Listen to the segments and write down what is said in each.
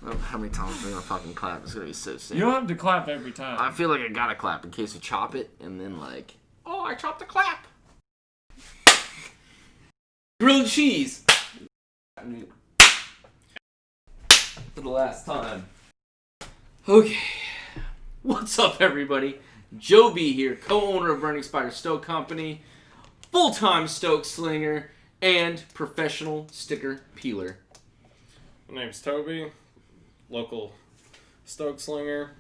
I don't know how many times we're gonna fucking clap. It's gonna be so sick. You don't have to clap every time. I feel like I gotta clap in case we chop it, and then like, oh, I chopped the clap. Grilled cheese. For the last time. Okay. What's up, everybody? Joe B here, co-owner of Burning Spider Stoke Company, full-time Stoke slinger, and professional sticker peeler. My name's Toby, local Stoke slinger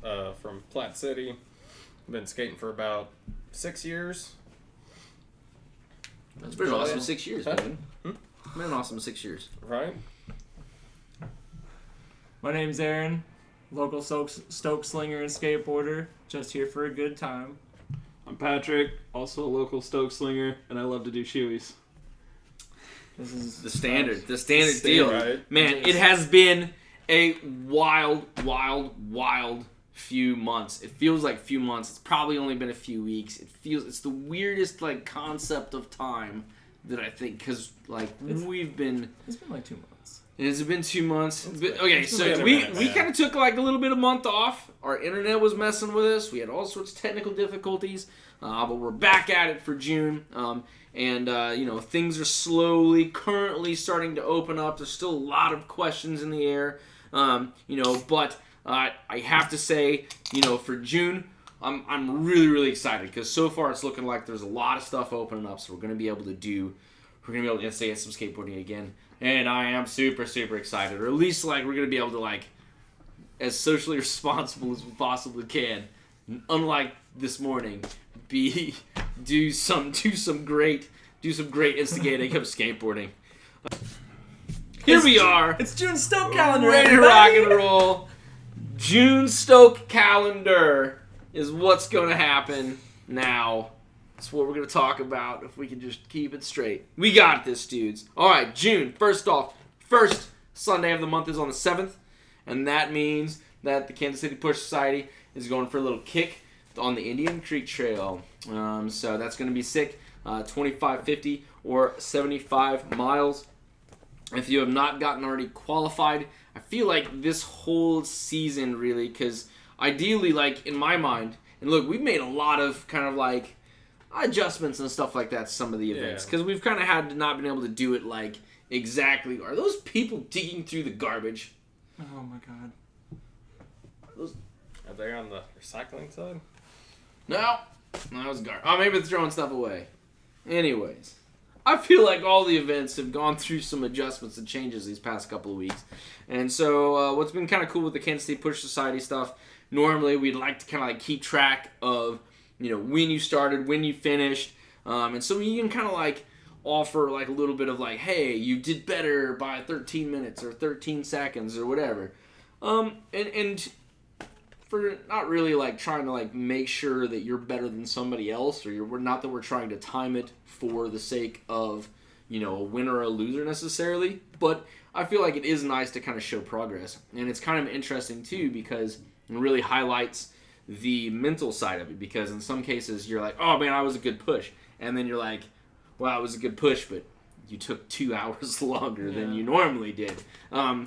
from Platte City. I've been skating for about 6 years. That's been an awesome 6 years, man. Hmm? Been an awesome 6 years. Right? My name's Aaron, local Stoke slinger and skateboarder, just here for a good time. I'm Patrick, also a local Stoke slinger, and I love to do shoeies. This is The standard deal. Right. Man, it has been a wild few months. It feels like few months. It's probably only been a few weeks. It's the weirdest like concept of time that I think, because like we've been. It's been like 2 months. Has it been 2 months? Okay, it's so been a we minute, kind of took like a little bit of month off. Our internet was messing with us. We had all sorts of technical difficulties, but we're back at it for June. And things are currently starting to open up. There's still a lot of questions in the air, but I have to say, for June, I'm really excited because so far it's looking like there's a lot of stuff opening up. So we're gonna be able to get some skateboarding again, and I am super excited. Or at least like we're gonna be able to like, as socially responsible as we possibly can, unlike this morning, do some great instigating of skateboarding. Here we are. It's June Stoke calendar. Ready to rock and roll. June Stoke calendar is what's going to happen now. That's what we're going to talk about if we can just keep it straight. We got this, dudes. All right, June. First off, first Sunday of the month is on the 7th, and that means that the Kansas City Push Society is going for a little kick on the Indian Creek Trail. So that's going to be sick. 25, 50, or 75 miles. If you have not gotten already qualified, I feel like this whole season really, because ideally, like in my mind, and look, we've made a lot of kind of like adjustments and stuff like that to some of the events, because we've kind of had to not been able to do it like exactly. Are those people digging through the garbage? Oh my god. Are they on the recycling side? No, that was garbage. Oh, maybe they're throwing stuff away. Anyways, I feel like all the events have gone through some adjustments and changes these past couple of weeks. And so what's been kind of cool with the Kansas City Push Society stuff, normally we'd like to kind of like keep track of, when you started, when you finished. And so you can kind of like offer like a little bit of like, hey, you did better by 13 minutes or 13 seconds or whatever. And for not really like trying to like make sure that you're better than somebody else, or we're not that we're trying to time it for the sake of a winner or a loser necessarily, but I feel like it is nice to kind of show progress, and it's kind of interesting too because it really highlights the mental side of it, because in some cases you're like, oh man, I was a good push, and then you're like, well, it was a good push, but you took 2 hours longer than you normally did.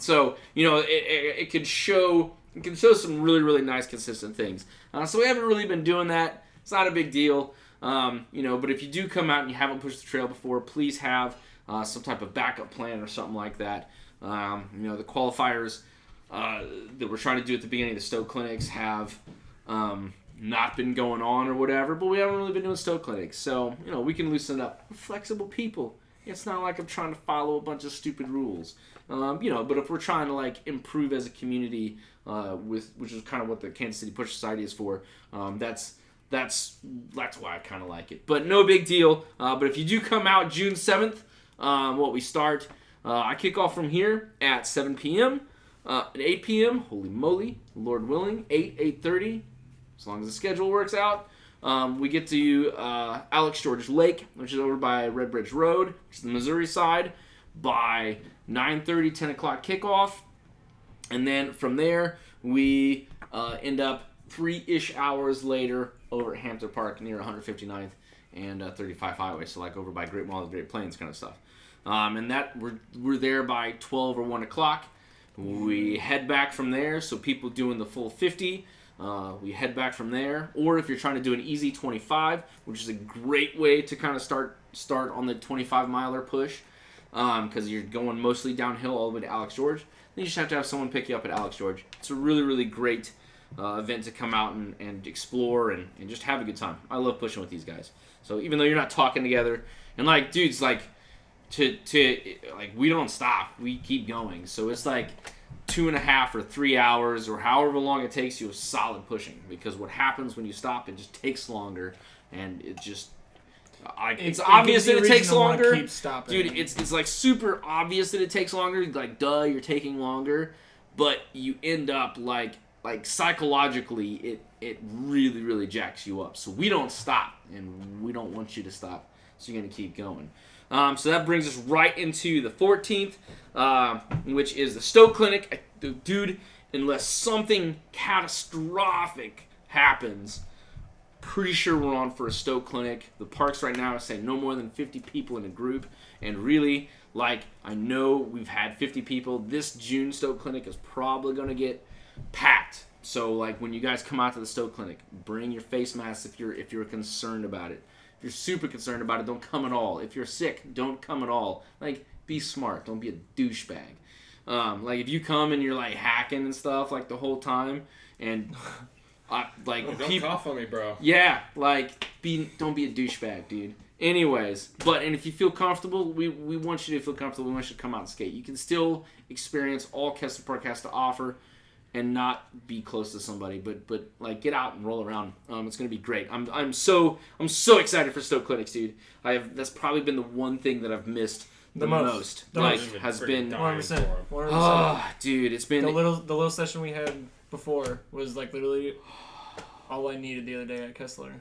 So it could show. It can show some really nice, consistent things. So we haven't really been doing that. It's not a big deal. But if you do come out and you haven't pushed the trail before, please have some type of backup plan or something like that. The qualifiers that we're trying to do at the beginning of the Stoke Clinics have not been going on or whatever, but we haven't really been doing Stoke Clinics. So, we can loosen it up. We're flexible people. It's not like I'm trying to follow a bunch of stupid rules. But if we're trying to like improve as a community, which is kind of what the Kansas City Push Society is for, that's why I kind of like it. But no big deal. But if you do come out June 7th, we start. I kick off from here at 7 p.m. At 8 p.m. Holy moly, Lord willing, 8:30. As long as the schedule works out. We get to Alex George Lake, which is over by Red Bridge Road, which is the Missouri side, by 9:30, 10 o'clock kickoff. And then from there, we end up 3-ish hours later over at Hampton Park near 159th and 35 Highway, so like over by Great Mall of the Great Plains kind of stuff. And that we're there by 12 or 1 o'clock. We head back from there, so people doing the full 50, we head back from there. Or if you're trying to do an easy 25, which is a great way to kind of start on the 25-miler push, because you're going mostly downhill all the way to Alex George, then you just have to have someone pick you up at Alex George. It's a really, really great event to come out and explore and just have a good time. I love pushing with these guys. So even though you're not talking together, and like, dudes, like, like, we don't stop. We keep going. So it's like 2.5 or 3 hours or however long it takes you of solid pushing. Because what happens when you stop, it just takes longer, and it just... it's obvious that it takes longer. Keep stopping. Dude, it's like super obvious that it takes longer. Like, duh, you're taking longer. But you end up like psychologically, it really, really jacks you up. So we don't stop, and we don't want you to stop. So you're going to keep going. So that brings us right into the 14th, which is the Stoke Clinic. Dude, unless something catastrophic happens, pretty sure we're on for a Stoke Clinic. The parks right now are saying no more than 50 people in a group. And really, like, I know we've had 50 people. This June Stoke Clinic is probably going to get packed. So, like, when you guys come out to the Stoke Clinic, bring your face masks if you're concerned about it. If you're super concerned about it, don't come at all. If you're sick, don't come at all. Like, be smart. Don't be a douchebag. Like, if you come and you're, like, hacking and stuff, like, the whole time, and, like, don't cough on me, bro. Yeah, like, don't be a douchebag, dude. Anyways, and if you feel comfortable, we want you to feel comfortable. We want you to come out and skate. You can still experience all Kessler Park has to offer, and not be close to somebody, but like, get out and roll around. It's gonna be great. I'm so excited for Stoke Clinics, dude. That's probably been the one thing that I've missed the most. Like, has been 100%. Dude, it's been the little session we had before was like literally all I needed the other day at Kessler.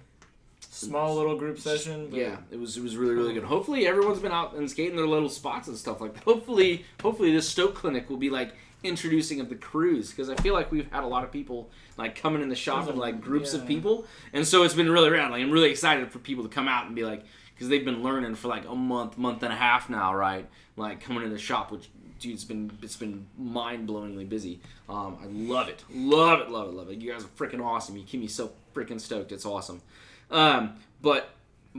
Small little group session. But yeah, it was really, really good. Hopefully everyone's been out and skating their little spots and stuff like that. Hopefully this Stoke Clinic will be like introducing of the crews, because I feel like we've had a lot of people like coming in the shop in like groups of people, and so it's been really rad. Like, I'm really excited for people to come out and be like, because they've been learning for like a month and a half now, right? Like, coming in the shop, which, dude, it's been mind-blowingly busy. I love it. You guys are freaking awesome. You keep me so freaking stoked. It's awesome. But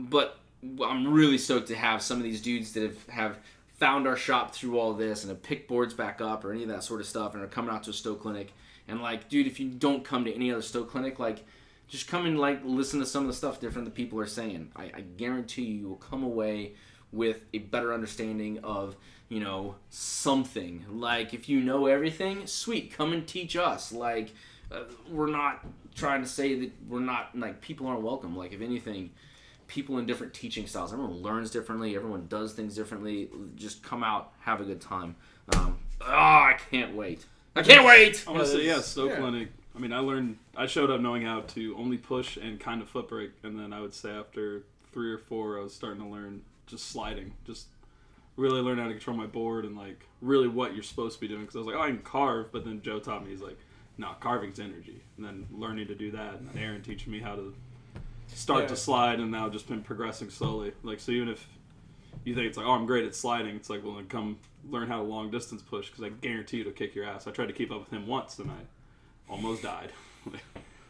I'm really stoked to have some of these dudes that have found our shop through all this and have picked boards back up or any of that sort of stuff and are coming out to a Stoke Clinic. And, like, dude, if you don't come to any other Stoke Clinic, like, just come and, like, listen to some of the stuff different that people are saying. I guarantee you will come away with a better understanding of, you know, something. Like, if you know everything, sweet, come and teach us. Like, we're not trying to say that we're not, like, people aren't welcome. Like, if anything, people in different teaching styles. Everyone learns differently. Everyone does things differently. Just come out, have a good time. I can't wait. I can't wait! Honestly, yeah, Stoke Clinic. I mean, I showed up knowing how to only push and kind of foot brake, and then I would say after 3 or 4, I was starting to learn just sliding. Just really learn how to control my board and, like, really what you're supposed to be doing. Because I was like, oh, I can carve, but then Joe taught me, he's like, no, carving's energy. And then learning to do that, and Aaron teaching me how to start to slide, and now just been progressing slowly. Like, so even if you think it's like, oh, I'm great at sliding, it's like, well, then come learn how to long distance push, because I guarantee you to kick your ass. I tried to keep up with him once, and I almost died. It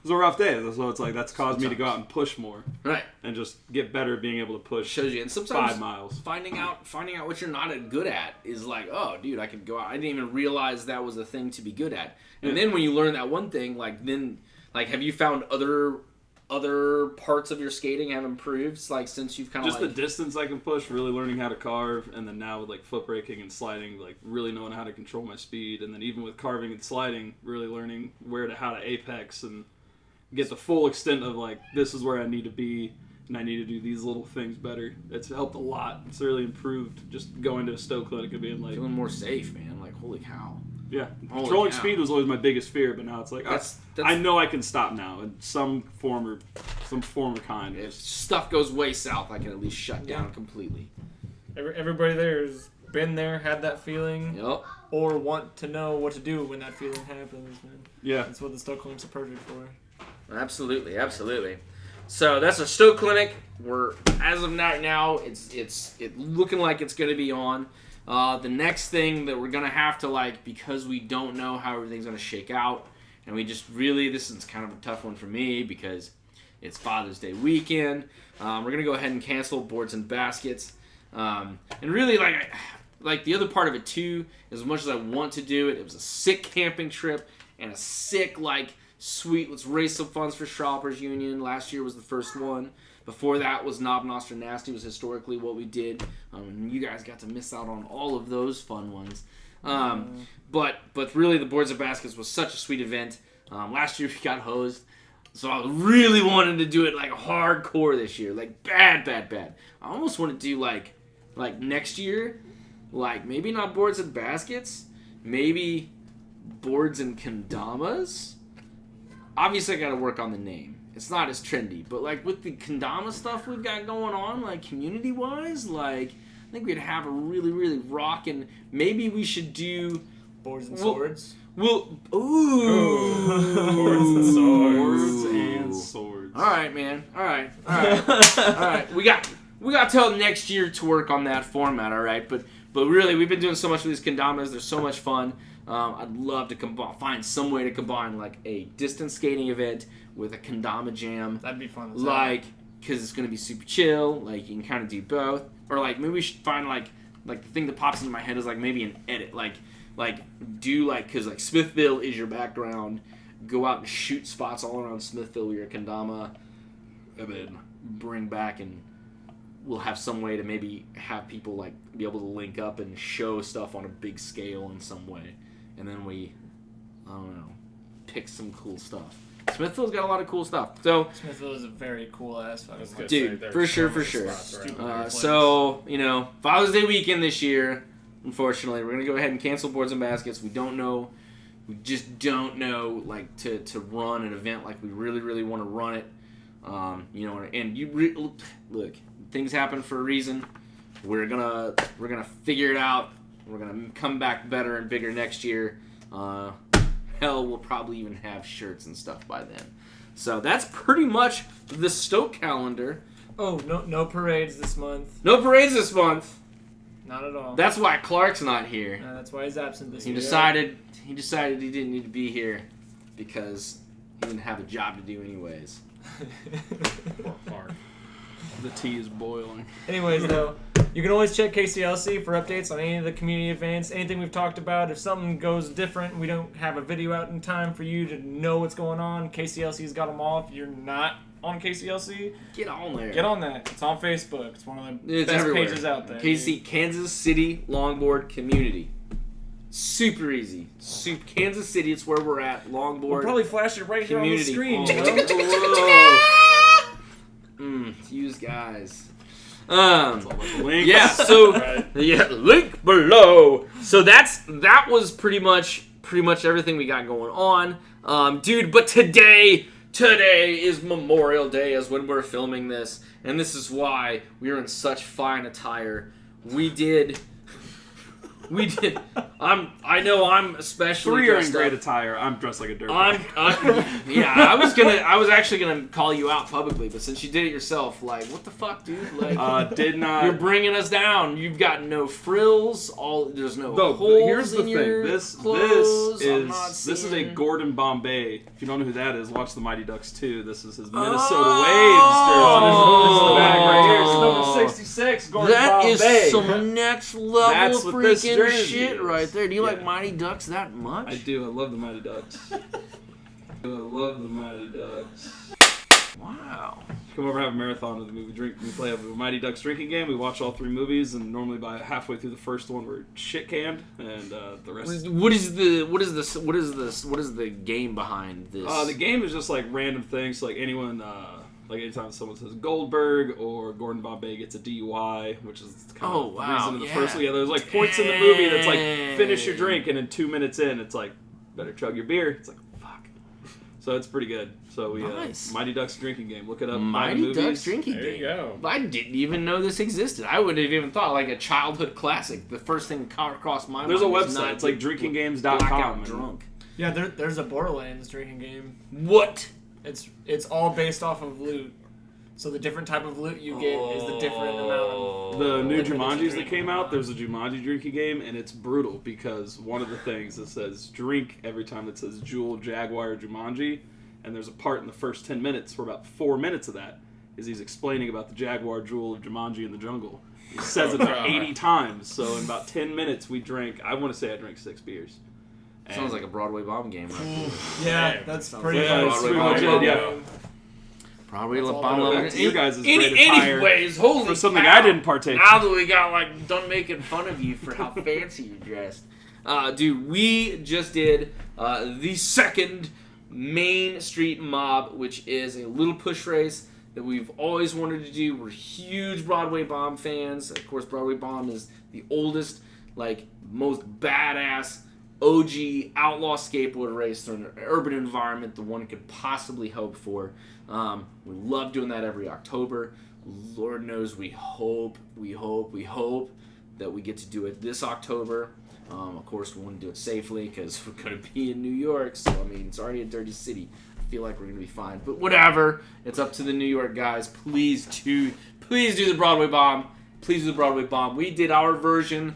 was a rough day, so it's like, that's caused me to go out and push more, right? And just get better at being able to push. Shows you, and sometimes 5 miles. Finding out what you're not good at is like, oh, dude, I could go out. I didn't even realize that was a thing to be good at. And then when you learn that one thing, have you found other parts of your skating have improved, like, since you've kind of, just the distance I can push, really learning how to carve, and then now with, like, foot braking and sliding, like, really knowing how to control my speed, and then even with carving and sliding, really learning how to apex and get the full extent of, like, this is where I need to be, and I need to do these little things better. It's helped a lot. It's really improved just going to a Stoke Clinic and being like, feeling more safe, man. Like, holy cow. Yeah, controlling speed was always my biggest fear, but now it's like, I know I can stop now in some form or kind. If stuff goes way south, I can at least shut down completely. Everybody there has been there, had that feeling, or want to know what to do when that feeling happens, man. Yeah. That's what the Stoke Clinics are perfect for. Absolutely. So that's a Stoke Clinic. We're, as of right now, it's looking like it's going to be on. The next thing that we're going to have to, because we don't know how everything's going to shake out, and we just really, this is kind of a tough one for me because it's Father's Day weekend. We're going to go ahead and cancel boards and baskets. And really, the other part of it, too, as much as I want to do it, it was a sick camping trip and a sick, sweet, let's raise some funds for Shoppers Union. Last year was the first one. Before that was Knob Noster Nasty, was historically what we did. And you guys got to miss out on all of those fun ones. But really, the boards and baskets was such a sweet event. Last year we got hosed. So I really wanted to do it hardcore this year. Bad. I almost want to do next year, maybe not boards and baskets, maybe boards and kendamas. Obviously I got to work on the name. It's not as trendy, but with the kendama stuff we've got going on, community wise, I think we'd have a really, really rockin'. Maybe we should do boards and swords. Boards and swords. All right, man. All right. We got till next year to work on that format. All right, but really, we've been doing so much with these kendamas. They're so much fun. I'd love to find some way to combine a distance skating event with a kendama jam. That'd be fun. Because it's gonna be super chill. You can kind of do both, or maybe we should find the thing that pops into my head is maybe an edit, because Smithville is your background. Go out and shoot spots all around Smithville with your kendama, and then bring back, and we'll have some way to maybe have people be able to link up and show stuff on a big scale in some way, and then we, I don't know, pick some cool stuff. Smithville's got a lot of cool stuff. So Smithville is a very cool ass fucking place. Dude, for sure. Right. So Father's Day weekend this year. Unfortunately, we're gonna go ahead and cancel boards and baskets. We just don't know to run an event like we really, really want to run it. And look, things happen for a reason. We're gonna figure it out. We're gonna come back better and bigger next year. Hell, we'll probably even have shirts and stuff by then. So that's pretty much the Stoke calendar. Oh, no parades this month. No parades this month. Not at all. That's why Clark's not here. That's why he's absent this year. He decided he didn't need to be here because he didn't have a job to do anyways. Poor Clark. The tea is boiling. Anyways, though, you can always check KCLC for updates on any of the community events, anything we've talked about. If something goes different, we don't have a video out in time for you to know what's going on. KCLC's got them all. If you're not on KCLC, get on there. Get on that. It's on Facebook. It's one of the best everywhere. pages out there. Kansas City Longboard Community. Super easy. Kansas City, it's where we're at. Longboard. We'll probably flash it right here on the screen. Use guys. Link. Yeah, so yeah, link below. So that was pretty much everything we got going on. Dude, but today is Memorial Day as when we're filming this, and this is why we're in such fine attire. We did. I know I'm especially. Three are in dressed great up. attire. I'm dressed like a dirt. I was actually gonna call you out publicly, but since you did it yourself, what the fuck, dude? Did not. You're bringing us down. You've got no frills. There's no No, holes here's the in thing. your This clothes. is a seeing- Gordon Bombay. If you don't know who that is, watch the Mighty Ducks 2. This is his Minnesota Oh! This is the bag right here. It's Waves. number 66, Gordon That is Bombay. some next level That's what this freaking jersey shit is. right there. Do you like Yeah. Mighty Ducks that much? I do. I love the Mighty Ducks. I love the Mighty Ducks. Wow. Come over, have a marathon with me. We play a Mighty Ducks drinking game. We watch all 3 movies, and normally by halfway through the first one, we're shit canned, and the rest. What is the game behind this? The game is just random things. Anyone, anytime someone says Goldberg or Gordon Bombay gets a DUI, which is kind of the reason in the first one. Yeah, there's points in the movie that's finish your drink, and then 2 minutes in, it's better chug your beer. It's fuck. So it's pretty good. So we Nice. Mighty Ducks drinking game. Look it up. Mighty Ducks drinking There game. you go. I didn't even know this existed. I would have even thought a childhood classic. The first thing that crossed my There's a mind. was website. not It's get drinkinggames.com. blackout and- drunk. Yeah, there's a Borderlands drinking game. What? It's all based off of loot. So the different type of loot you get is the different amount of... The new liquor that you Jumanjis that drink. came out, there's a Jumanji drinking game, and it's brutal because one of the things that says drink every time it says Jewel, Jaguar, Jumanji, and there's a part in the first 10 minutes, for about 4 minutes of that, is he's explaining about the Jaguar, Jewel of Jumanji in the jungle. He says it about 80 times, so in about 10 minutes we drank, I want to say I drank 6 beers. Sounds like a Broadway bomb game. Right? Yeah, that's pretty Yeah, much that's pretty much it, yeah. Probably That's a all bomb I know. level. Back to you guys' great attire Anyways, holy for something cow. I didn't partake Now in. that we got done making fun of you for how fancy you dressed, dude, we just did the second Main Street Mob, which is a little push race that we've always wanted to do. We're huge Broadway Bomb fans. Of course, Broadway Bomb is the oldest, most badass OG outlaw skateboard race in an urban environment the one could possibly hope for. We love doing that every October. Lord knows we hope that we get to do it this October. Of course, we want to do it safely because we're going to be in New York. So, I mean, it's already a dirty city. I feel like we're going to be fine. But whatever. It's up to the New York guys. Please do the Broadway Bomb. Please do the Broadway Bomb. We did our version,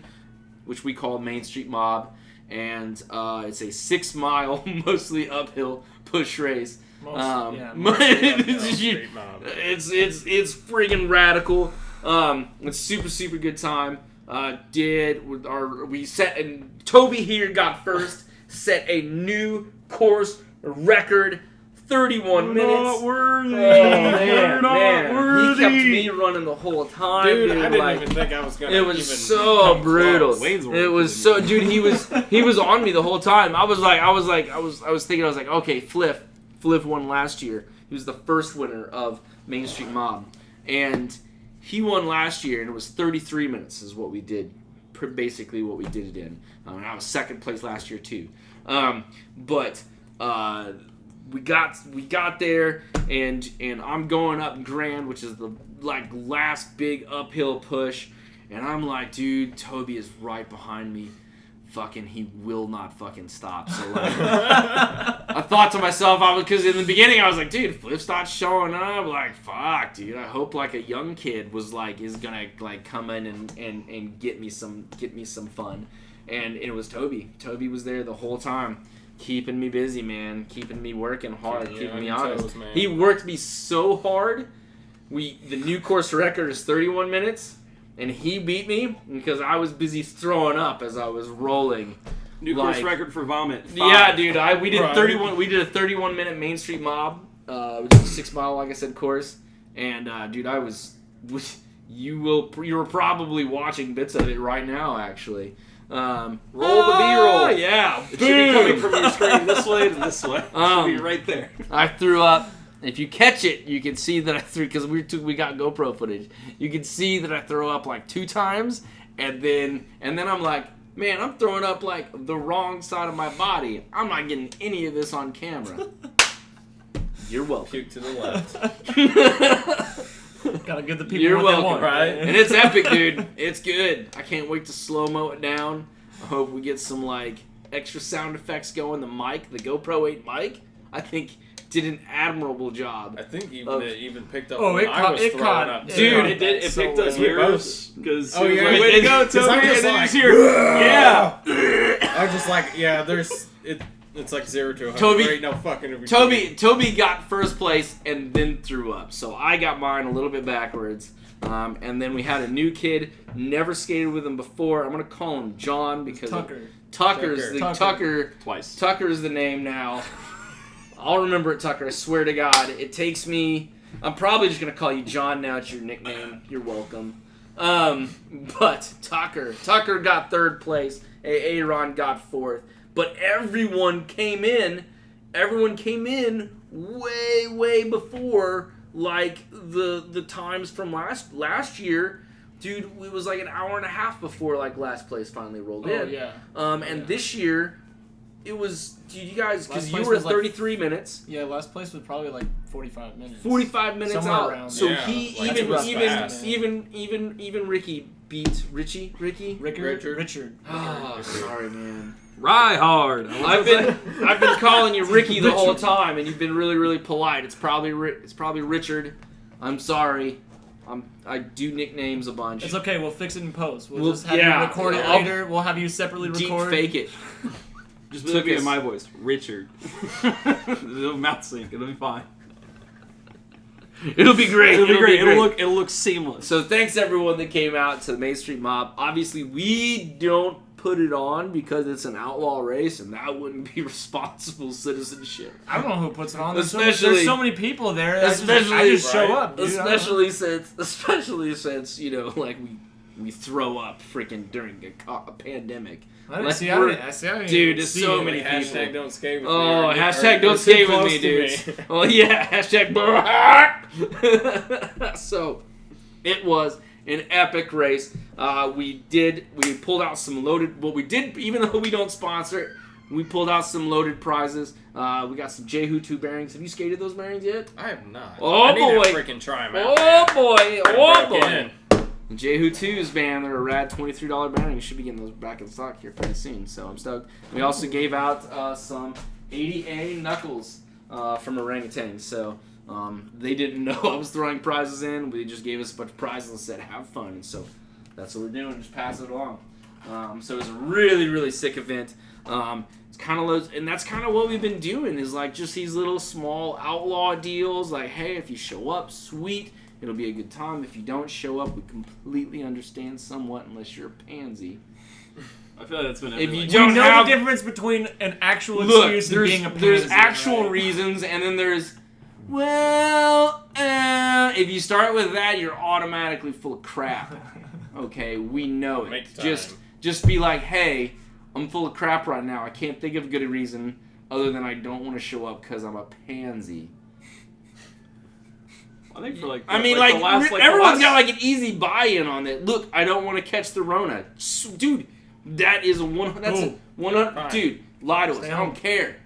which we call Main Street Mob. And it's a 6-mile, mostly uphill push race. Mostly Street mob. It's friggin' radical. It's super good time. Toby here got first, set a new course record, 31 minutes. Not worthy. Man. worthy. He kept me running the whole time, Dude, dude. I didn't even think I was gonna. It was even so come brutal. close. Wayne's It was so, dude. He was on me the whole time. I was thinking, okay, Fliff won last year. He was the first winner of Main Street Mob, and he won last year, and it was 33 minutes is what we did, basically what we did it in. And I was second place last year too, but we got there, and I'm going up Grand, which is the last big uphill push, and I'm like, dude, Toby is right behind me. Fucking, he will not fucking stop. So I thought to myself, because in the beginning I was like, dude, Flipp's not showing up. Like, fuck, dude. I hope a young kid is gonna come in and get me some fun. And it was Toby. Toby was there the whole time, keeping me busy, man, keeping me working hard, keeping me honest. Toes, man. He worked me so hard. The new course record is 31 minutes. And he beat me because I was busy throwing up as I was rolling. New course record for vomit. 5. Yeah, dude. We did Right. 31. We did a 31-minute Main Street Mob, which is a 6-mile, like I said, course. And dude, you were probably watching bits of it right now, actually. Roll the B-roll. Yeah. It should be coming from your screen this way to this way. It should be right there. I threw up. If you catch it, you can see that I threw, because we got GoPro footage. You can see that I throw up 2 times, and then I'm like, man, I'm throwing up the wrong side of my body. I'm not getting any of this on camera. You're welcome. Puke to the left. Gotta give the people You're what welcome, they want. right? And it's epic, dude. It's good. I can't wait to slow-mo it down. I hope we get some extra sound effects going. The GoPro 8 mic, I think, did an admirable job. I think Of- it even picked up Oh, when it I caught- was it throwing caught- up. it too. caught- Dude, it So picked us well. yours because Oh, yeah, way to go, 'cause I'm Toby, just and then like, he's here. Yeah. I was just there's it's 0 to 100. Toby- There ain't no fucking in between. Toby got first place and then threw up. So I got mine a little bit backwards. And then we had a new kid, never skated with him before. I'm going to call him John because Tucker. Twice. Tucker's the name now. I'll remember it, Tucker. I swear to God. It takes me... I'm probably just going to call you John now. It's your nickname. You're welcome. But Tucker got third place. Aaron got fourth. But everyone came in way before the times from last year. Dude, it was an hour and a half before last place finally rolled in. Oh, yeah. And this year it was, dude, you guys, because Last you place were at was 33 minutes. Yeah, last place was probably 45 minutes. 45 minutes Somewhere out. around So there. he Yeah, that's rough fast. even Ricky beat Ricky. Richard. Oh, sorry, man. Rye hard. I've been calling you Ricky the whole time, and you've been really polite. It's probably Richard. I'm sorry. I do nicknames a bunch. It's okay. We'll fix it in post. We'll Well, just have yeah, you record it yeah. later. We'll have you separately Deep record. fake it. Just look at my voice, Richard. It'll mouth sync. It'll be fine. It'll be great. It'll be great. It'll look seamless. So thanks everyone that came out to the Main Street Mob. Obviously, we don't put it on because it's an outlaw race, and that wouldn't be responsible citizenship. I don't know who puts it on. There's Especially- so many people there. especially- I just show right? up. Dude. Especially since you know, like we throw up freaking during a pandemic. I didn't Like, see. I we're- didn't Dude, even it's see so it. many Hashtag people. don't skate with me. Oh, or- hashtag or don't too skate with close me, to dudes. me. Oh yeah, hashtag. So, it was an epic race. We pulled out some loaded. Well, we did, even though we don't sponsor it, we pulled out some loaded prizes. We got some Jehu 2 bearings. Have you skated those bearings yet? I have not. Oh, I need boy. to freaking try them out. Oh boy! Oh Broke boy! in. The Jehu 2s, man, they're a rad $23 bearing. You should be getting those back in stock here pretty soon, so I'm stoked. We also gave out some 80A knuckles from Orangutan, so they didn't know I was throwing prizes in. We just gave us a bunch of prizes and said, have fun, and so that's what we're doing, just pass it along. So it was a really, really sick event. It's kind of, and that's kind of what we've been doing, is like just these little small outlaw deals, like, hey, if you show up, sweet. It'll be a good time. If you don't show up, we completely understand somewhat, unless you're a pansy. I feel like that's been. If you like, don't We know have the difference between an actual look, excuse and being a there's pansy, actual right? reasons, and then there's if you start with that, you're automatically full of crap. Okay, we know it. Make time. Just be like, hey, I'm full of crap right now. I can't think of a good reason other than I don't want to show up because I'm a pansy. I think for like. Everyone's got like an easy buy-in on it. Look, I don't want to catch the Rona, dude. That is that's Ooh. 100. Fine. Dude, lie to us. Stay I home. don't care,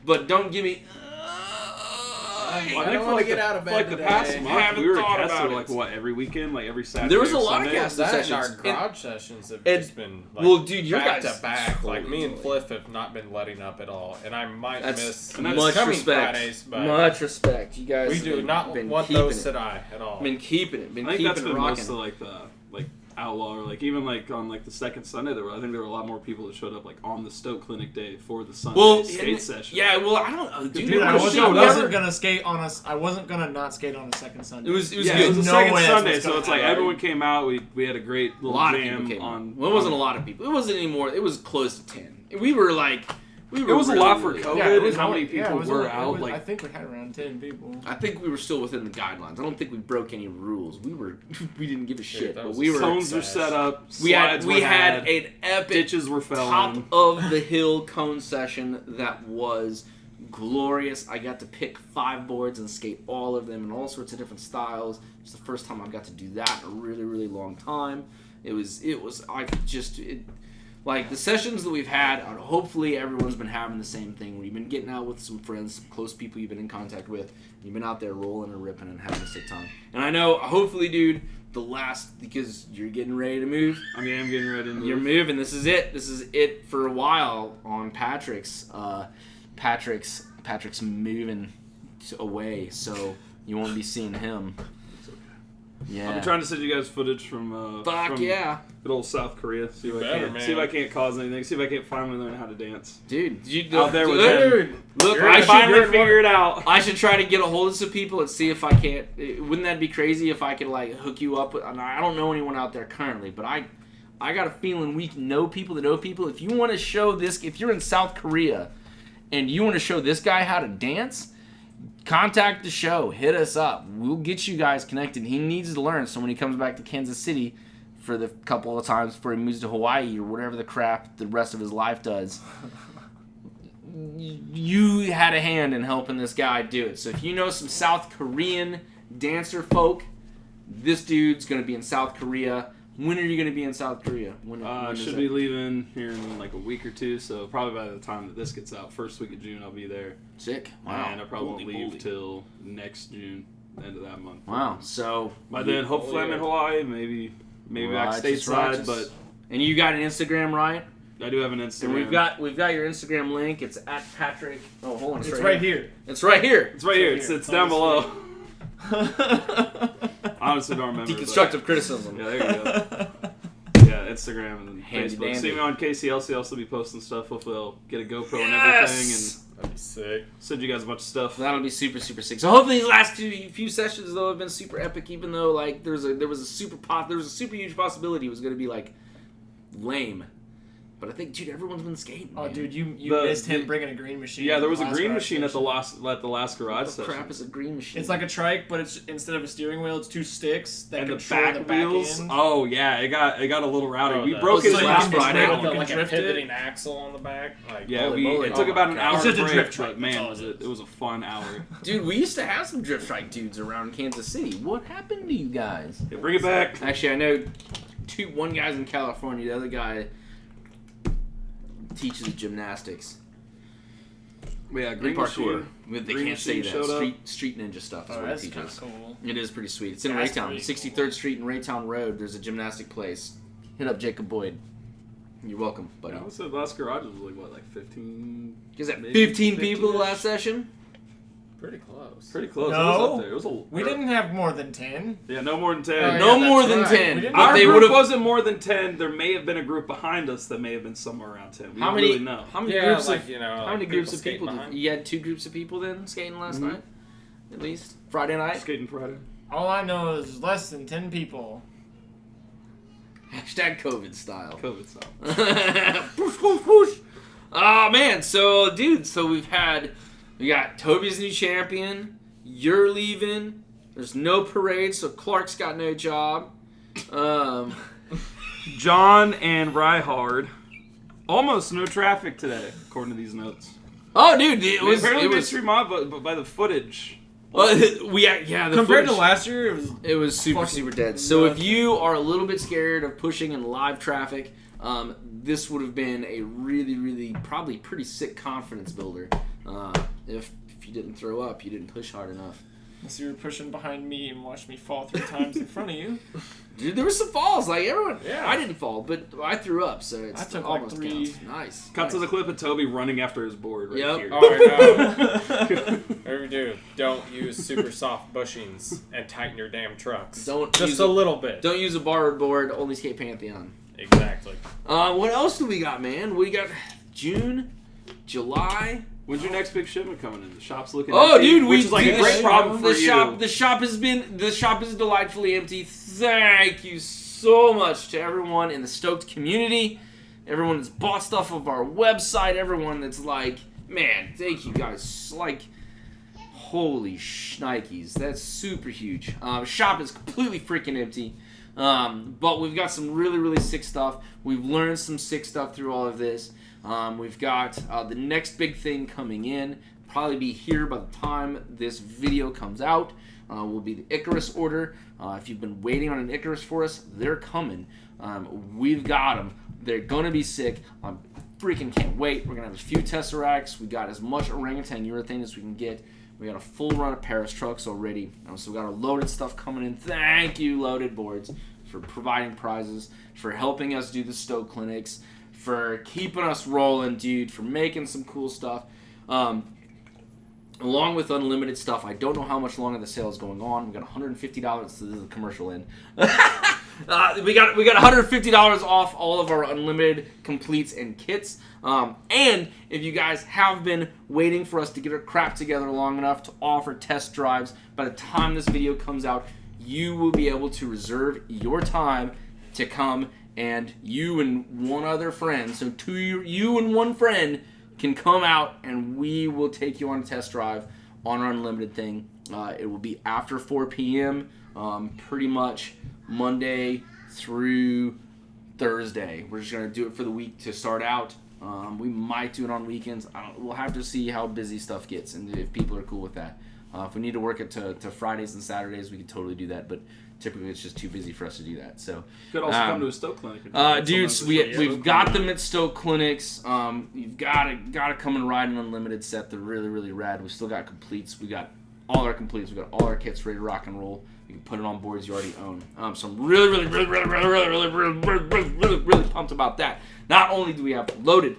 but don't give me. I I don't think for wanna like get the, out of bed for like the today. past I month, haven't we were thought at about Kessler it. like what every weekend, like every Saturday. There was a or lot of Sunday. cast That and sessions. our garage sessions have and- just been like, well, dude, your back guys- to back. Like me and Holy Cliff have not been letting up at all, and I might That's miss much coming respect. Fridays, but Much respect. You guys. we have do been- not been want keeping those it. to die at all. Been keeping it. Been I think keeping that's it been rocking. most of like the outlaw, or like even like on like the second Sunday, I think there were a lot more people that showed up like on the Stoke Clinic day for the Sunday skate session. Yeah, well, I don't. Dude, Dude, I what wasn't, shit, wasn't gonna skate on us. I wasn't gonna not skate on a second Sunday. It was Yeah, good. it was the No second way that's Sunday, what's so gonna it's like happen. everyone came out. We had a great A little lot of jam people came on. Well, it wasn't a lot of people. It wasn't anymore. It was close to 10. We were like, It was a lot for really- COVID. Yeah, it was and how only- many yeah, people it was were only- it out? was- Like I think we had around 10 people. I think we were still within the guidelines. I don't think we broke any rules. We didn't give a shit, that but was we were. cones were set up. We had slides were an epic ditches were top filling. of the hill cone session that was glorious. I got to pick 5 boards and skate all of them in all sorts of different styles. It's the first time I got to do that in a really, really long time. Like the sessions that we've had, hopefully everyone's been having the same thing where you've been getting out with some friends, some close people you've been in contact with. You've been out there rolling and ripping and having a sick time. And I know, hopefully, dude, because you're getting ready to move. I mean, I'm getting ready to move. You're moving. This is it. This is it for a while on Patrick's. Patrick's moving away, so you won't be seeing him. Yeah. I've been trying to send you guys footage from Fuck from yeah, good old South Korea. See if Better, I man. can't cause anything. See if I can't finally learn how to dance. dude. Out there with dude, him. look, You're I gonna should Finally figure it out. I should try to get a hold of some people and see if I can't. Wouldn't that be crazy if I could like hook you up with? I don't know anyone out there currently, but I got a feeling we know people that know people. If you want to show this, if you're in South Korea and you want to show this guy how to dance, contact the show. Hit us up. We'll get you guys connected. He needs to learn, so when he comes back to Kansas City for the couple of times before he moves to Hawaii or whatever the crap the rest of his life does, you had a hand in helping this guy do it. So if you know some South Korean dancer folk, this dude's going to be in South Korea. When are you going to be in South Korea? When is Should it? be leaving here in like a week or two, so probably by the time that this gets out, first week of June, I'll be there. Sick. Wow. And I probably won't Holy leave moly. till next June, the end of that month. Wow. So By then, hopefully I'm in Hawaii, maybe back Righteous, stateside, righteous. but And you got an Instagram, right? I do have an Instagram. And we've got your Instagram link. It's at Patrick. Oh, hold on. It's right here. It's right here. It's right here. It's down below. Honestly, don't remember. Deconstructive criticism. Yeah, there you go. Yeah, Instagram and then Handy Facebook. dandy. See me on KCLC. I'll also be posting stuff. Hopefully, I'll get a GoPro and Yes! everything, That'd be sick. and send you guys a bunch of stuff. That'll be super, super sick. So hopefully these last few sessions though have been super epic. Even though like there was a super huge possibility it was gonna be like lame. But I think, dude, everyone's been skating. Oh, man. dude, you The- missed him bringing a green machine. Yeah, there was a last green garage machine at the session. last garage What the session. crap is a green machine? It's like a trike, but it's instead of a steering wheel, it's two sticks that And the control back wheels. end. Oh yeah, it got a little rowdy. Oh, We the- broke Oh, his so you last can just Friday. ride With it, the, like a drift it? pivoting axle on the back. Like, Yeah, Holy moly. it took Oh about my an God. hour It's just a break, drift trike, but man, that's all it it was a fun hour. Dude, we used to have some drift strike dudes around Kansas City. What happened to you guys? Yeah, bring it back. Actually, I know one guy's in California. The other guy teaches gymnastics Yeah, and green parkour. machine. They Green can't say machine that. showed up. Street ninja stuff is Oh, what that's he kind of teaches. cool. It is pretty sweet. It's in That's Raytown, pretty 63rd Street and Raytown Road. There's a gymnastic place. Hit up Jacob Boyd. You're welcome, buddy. I would say the last garage was like 15. Is that maybe 15 people the 15-ish? last session? pretty close. Pretty close. No. It was up there. It was We didn't have more than 10. Yeah, no more than 10. Oh, No yeah, more that's than right. 10. We didn't- But Our they group would have. wasn't more than 10. There may have been a group behind us that may have been somewhere around 10. We How don't many? really know. How many Yeah, groups like, of? you know, How like many groups of skating people? behind. You had 2 groups of people then skating last Mhm. night, at least Friday night. Skating Friday. All I know is less than 10 people. Hashtag COVID style. COVID style. Whoosh, whoosh, whoosh. Oh man, so dude, we got Toby's new champion. You're leaving. There's no parade, so Clark's got no job. John and Ryhard. Almost no traffic today, according to these notes. Oh, dude, it was. Apparently It was. mystery mob, but by the footage. Yeah. The Compared to footage- last year, it was super fucking dead. So if nuts. you are a little bit scared of pushing in live traffic, this would have been a really probably pretty sick confidence builder. If you didn't throw up, you didn't push hard enough. So you were pushing behind me and watched me fall 3 times in front of you. Dude, there were some falls. Like everyone, Yeah. I didn't fall, but I threw up, so it's I took, like, almost 3. counts. Nice. Cut to the clip of Toby running after his board right Yep. here. Oh, I know. Whatever you do, don't use super soft bushings and tighten your damn trucks. Don't Just use a little bit. Don't use a borrowed board. Only skate Pantheon. Exactly. What else do we got, man? We got June, July. When's your next big shipment coming in? The shop's looking Oh, empty, dude, which is like a dude, great problem for the you. shop is delightfully empty. Thank you so much to everyone in the Stoked community, everyone that's bought stuff off our website, everyone that's like, man, thank you guys. Like, holy shnikes, that's super huge. Shop is completely freaking empty. But we've got some really sick stuff. We've learned some sick stuff through all of this. We've got the next big thing coming in. Probably be here by the time this video comes out. Will be the Icarus order. If you've been waiting on an Icarus for us, they're coming. We've got them. They're gonna be sick. I freaking can't wait. We're gonna have a few Tesseracts. We got as much orangutan urethane as we can get. We got a full run of Paris trucks already. So we got our loaded stuff coming in. Thank you, Loaded Boards, for providing prizes, for helping us do the Stoke Clinics, for keeping us rolling, dude, for making some cool stuff. Along with unlimited stuff, I don't know how much longer the sale is going on. We got $150 to the commercial end. We got $150 off all of our unlimited completes and kits. And if you guys have been waiting for us to get our crap together long enough to offer test drives, by the time this video comes out, you will be able to reserve your time to come, and you and one other friend, so you and one friend can come out and we will take you on a test drive on our unlimited thing. It will be after 4 p.m. Pretty much Monday through Thursday. We're just going to do it for the week to start out. We might do it on weekends. We'll have to see how busy stuff gets and if people are cool with that. If we need to work it to Fridays and Saturdays, we could totally do that, but typically it's just too busy for us to do that. So, You could also come to a Stoke Clinic. dudes, we've got them at Stoke Clinics. You've got to come and ride an unlimited set. They're really rad. We've still got completes. We got all our completes. We got all our kits ready to rock and roll. You can put it on boards you already own. So I'm really pumped about that. Not only do we have loaded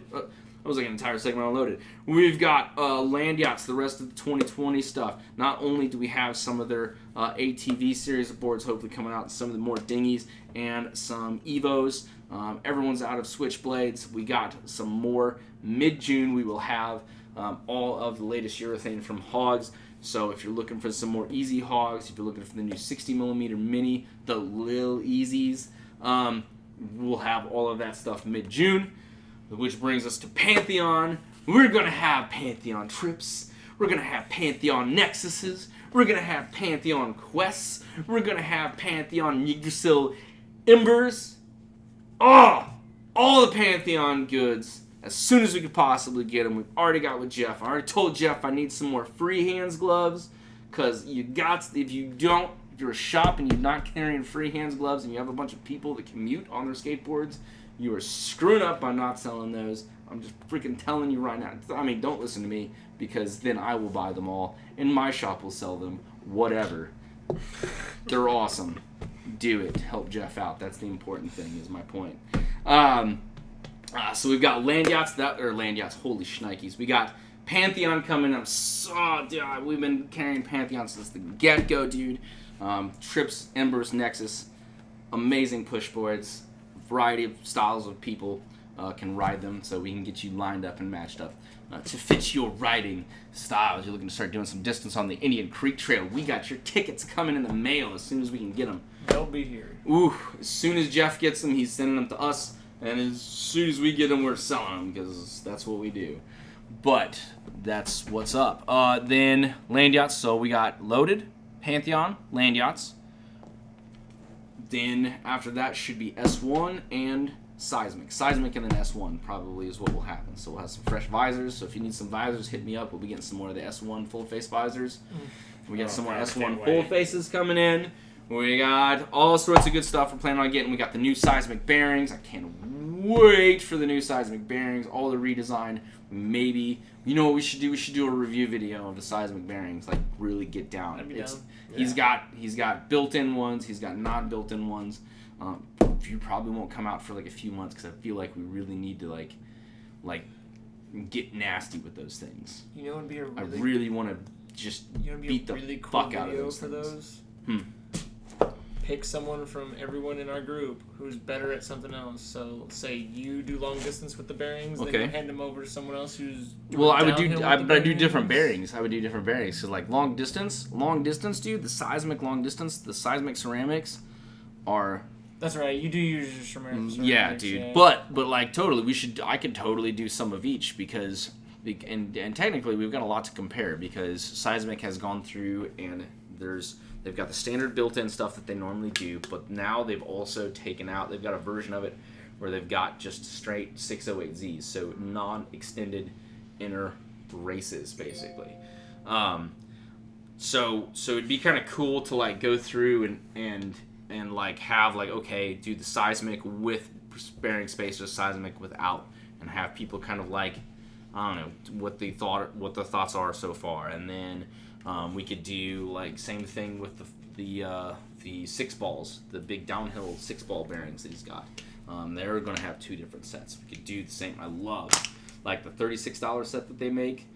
That was like an entire segment unloaded. We've got land yachts, the rest of the 2020 stuff. Not only do we have some of their ATV series of boards hopefully coming out, some of the more dinghies and some Evos. Everyone's out of Switchblades. We got some more. Mid-June we will have all of the latest urethane from Hogs. So if you're looking for some more easy Hogs, if you're looking for the new 60mm Mini, the Lil Easies, we'll have all of that stuff mid-June. Which brings us to Pantheon. We're going to have Pantheon trips. We're going to have Pantheon Nexuses. We're going to have Pantheon Quests. We're going to have Pantheon Yggdrasil Embers. Oh! All the Pantheon goods as soon as we could possibly get them. We've already got with Jeff. I already told Jeff I need some more free hands gloves. Because if you're a shop and you're not carrying free hands gloves and you have a bunch of people that commute on their skateboards, you are screwing up by not selling those. I'm just freaking telling you right now. I mean, don't listen to me, because then I will buy them all, and my shop will sell them. Whatever. They're awesome. Do it. Help Jeff out. That's the important thing, is my point. So we've got land yachts. Holy shnikes. We got Pantheon coming up. We've been carrying Pantheon since the get-go, dude. Trips, Embers, Nexus. Amazing push boards. Variety of styles of people can ride them, so we can get you lined up and matched up to fit your riding styles. You're looking to start doing some distance on the Indian Creek Trail. We got your tickets coming in the mail as soon as we can get them. They'll be here. Ooh, as soon as Jeff gets them, he's sending them to us, and as soon as we get them, we're selling them, because that's what we do. But that's what's up. Then land yachts. So we got Loaded, Pantheon, land yachts. Then after that should be S1 and Seismic. Seismic and then S1 probably is what will happen. So we'll have some fresh visors. So if you need some visors, hit me up. We'll be getting some more of the S1 full face visors. We got some more S1 full faces coming in. We got all sorts of good stuff we're planning on getting. We got the new Seismic bearings. I can't wait for the new Seismic bearings. All the redesign. Maybe. You know what we should do? We should do a review video of the Seismic bearings. Like, really get down. That'd be down. He's got built-in ones. He's got non built-in ones. You probably won't come out for like a few months, because I feel like we really need to like get nasty with those things. You know, it'd be I really want to just beat the really cool fuck out of those for things. those. Pick someone from everyone in our group who's better at something else. So, say you do long distance with the bearings, then you hand them over to someone else who's doing I do different bearings. I would do different bearings. So, like long distance, dude. The seismic ceramics are. That's right. You do use your ceramics. Yeah, dude. Yeah. But like totally, I could totally do some of each, because and technically we've got a lot to compare, because Seismic has gone through and they've got the standard built-in stuff that they normally do, but now they've also taken out, they've got a version of it where they've got just straight 608Zs, so non-extended inner races, basically. So it'd be kind of cool to like go through and like have like, okay, do the Seismic with bearing spacers, Seismic without, and have people kind of like, I don't know what the thoughts are so far, and then we could do like same thing with the 6 balls, the big downhill 6-ball bearings that he's got. They're going to have 2 different sets. We could do the same. I love like the $36 set that they make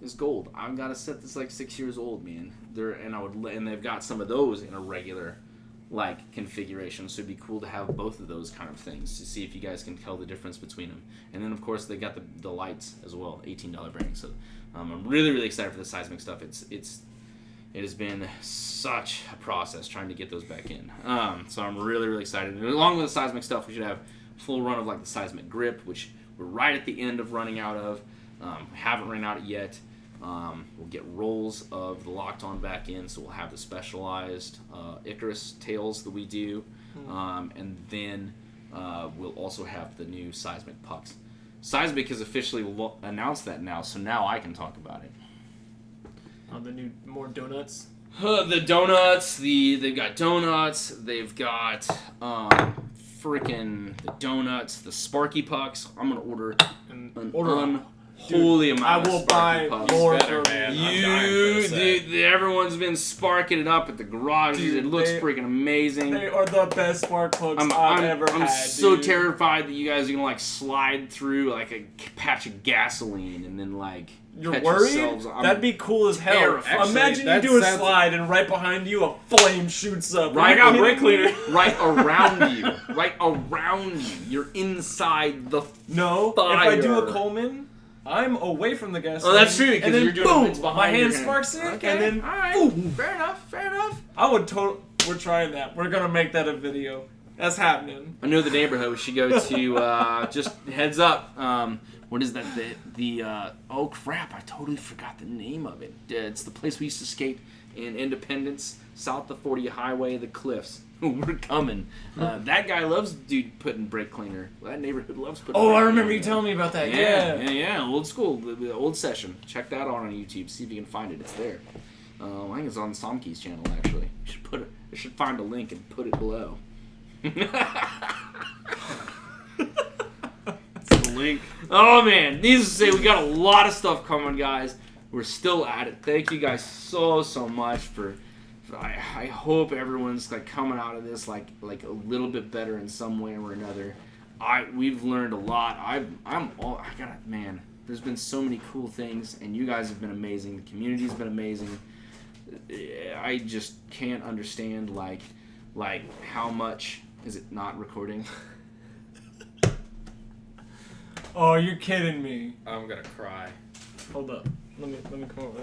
is gold. I've got a set that's like 6 years old, man. And they've got some of those in a regular like configuration, so it'd be cool to have both of those kind of things to see if you guys can tell the difference between them. And then of course they got the lights as well, $18 bearings. So I'm really excited for the Seismic stuff. It has been such a process trying to get those back in. So I'm really excited. And along with the Seismic stuff, we should have a full run of like the Seismic grip, which we're right at the end of running out of. We haven't run out yet. We'll get rolls of the locked on back in, so we'll have the specialized Icarus tails that we do, and then we'll also have the new Seismic pucks. Seismic has officially announced that now, so now I can talk about it. The new more donuts. The donuts. They've got donuts. They've got freaking the donuts. The Sparky pucks. I'm gonna order holy I amount will of Sparky buy Puffs. more better, from man. you. I'm dying for the set. Dude, everyone's been sparking it up at the garages. Dude, it looks they- freaking amazing. They are the best spark plugs I've ever had. I'm so dude. terrified that you guys are gonna like slide through like a patch of gasoline and then like You're catch worried? yourselves. I'm That'd be cool as hell. terrified. Imagine you Actually, do a that's- slide and right behind you a flame shoots up. Right, Are you brake kidding me? cleaner, right around you, right around you. You're inside the. No, if I do Fire. a Coleman, I'm away from the gas. Oh, that's true, and because then you're doing boom, it's behind my your hand hand. sparks it, Okay, and then all right, boom. fair enough, fair enough. I would We're trying that. We're gonna make that a video. That's happening. I know the neighborhood we should go to. Just heads up. What is that? Oh crap! I totally forgot the name of it. It's the place we used to skate in Independence, south of 40 Highway, the Cliffs. We're coming. That guy loves putting brake cleaner. That neighborhood loves putting. Oh, brake I remember cleaner you in. telling me about that. Yeah. Old school, the old session. Check that out on YouTube. See if you can find it. It's there. I think it's on Somkey's channel actually. You should I should find a link and put it below. It's the link. Oh man, needless to say, we got a lot of stuff coming, guys. We're still at it. Thank you guys so much for. I hope everyone's like coming out of this like a little bit better in some way or another. We've learned a lot. Man. There's been so many cool things, and you guys have been amazing. The community's been amazing. I just can't understand like how much is it not recording? Oh, you're kidding me. I'm gonna cry. Hold up. Let me come over.